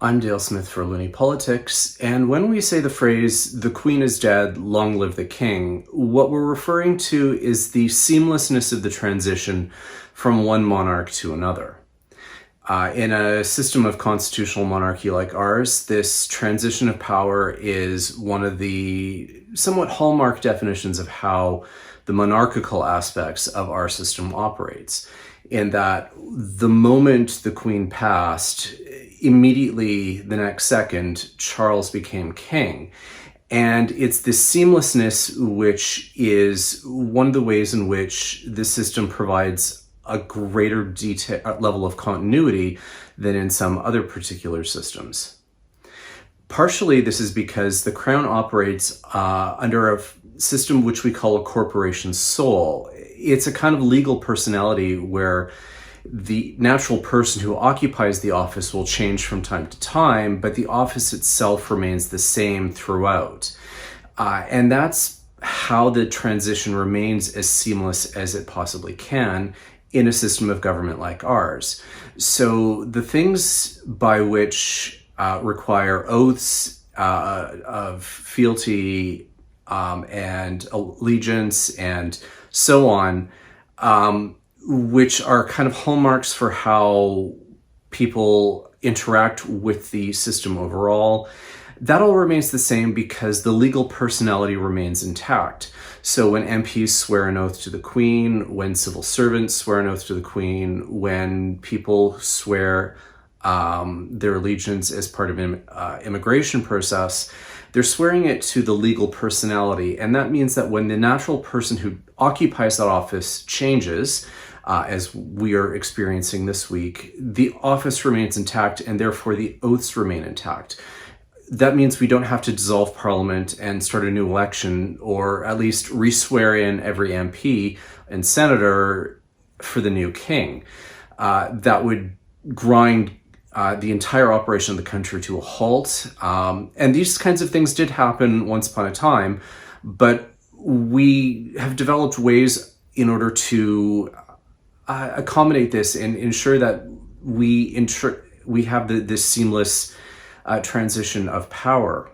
I'm Dale Smith for Looney Politics, and when we say the phrase, the Queen is dead, long live the King, what we're referring to is the seamlessness of the transition from one monarch to another. In a system of constitutional monarchy like ours, this transition of power is one of the somewhat hallmark definitions of how the monarchical aspects of our system operates. In that the moment the Queen passed, immediately the next second, Charles became king. And it's this seamlessness which is one of the ways in which the system provides a greater level of continuity than in some other particular systems. Partially, this is because the Crown operates under a system which we call a corporation sole. It's a kind of legal personality where the natural person who occupies the office will change from time to time, but the office itself remains the same throughout. And that's how the transition remains as seamless as it possibly can in a system of government like ours. So the things by which require oaths of fealty and allegiance and so on, which are kind of hallmarks for how people interact with the system overall, that all remains the same because the legal personality remains intact. So when MPs swear an oath to the Queen, when civil servants swear an oath to the Queen, when people swear their allegiance as part of an immigration process, they're swearing it to the legal personality. And that means that when the natural person who occupies that office changes, as we are experiencing this week, the office remains intact and therefore the oaths remain intact. That means we don't have to dissolve Parliament and start a new election, or at least re-swear in every MP and senator for the new king. That would grind the entire operation of the country to a halt. And these kinds of things did happen once upon a time, but we have developed ways in order to accommodate this and ensure that we have this seamless transition of power.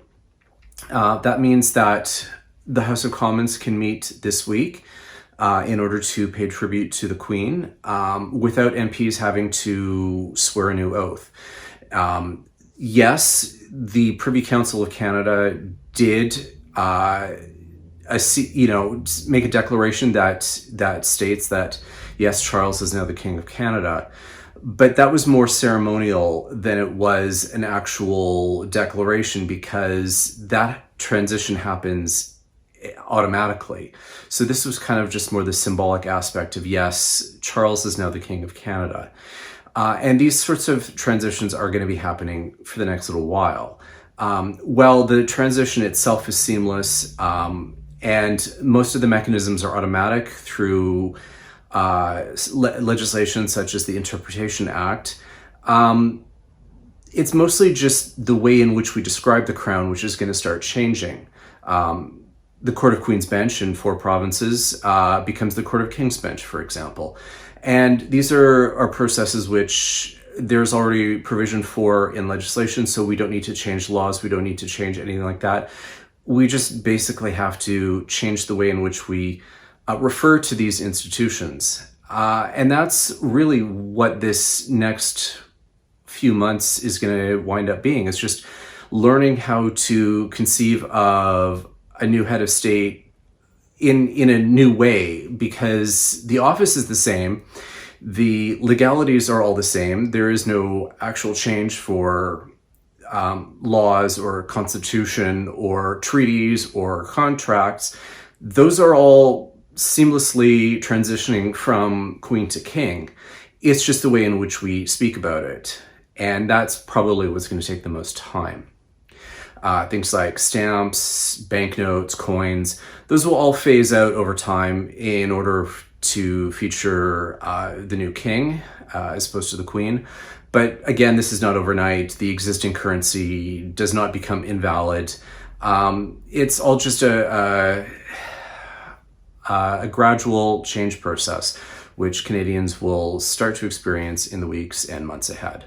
That means that the House of Commons can meet this week in order to pay tribute to the Queen without MPs having to swear a new oath. Yes, the Privy Council of Canada did make a declaration that states that, yes, Charles is now the King of Canada. But that was more ceremonial than it was an actual declaration, because that transition happens automatically. So this was kind of just more the symbolic aspect of, yes, Charles is now the King of Canada. And these sorts of transitions are going to be happening for the next little while. Well, the transition itself is seamless, and most of the mechanisms are automatic through legislation such as the Interpretation Act. It's mostly just the way in which we describe the Crown, which is going to start changing. The Court of Queen's Bench in 4 provinces becomes the Court of King's Bench, for example. And these are processes which there's already provision for in legislation, so we don't need to change laws, we don't need to change anything like that. We just basically have to change the way in which we refer to these institutions. And that's really what this next few months is going to wind up being. It's just learning how to conceive of a new head of state in a new way, because the office is the same. The legalities are all the same. There is no actual change for laws or constitution or treaties or contracts. Those are all seamlessly transitioning from Queen to King. It's just the way in which we speak about it. And that's probably what's going to take the most time. Things like stamps, banknotes, coins, those will all phase out over time in order to feature the new king as opposed to the Queen. But again, this is not overnight. The existing currency does not become invalid. It's all just a gradual change process, which Canadians will start to experience in the weeks and months ahead.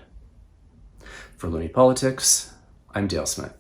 For Looney Politics, I'm Dale Smith.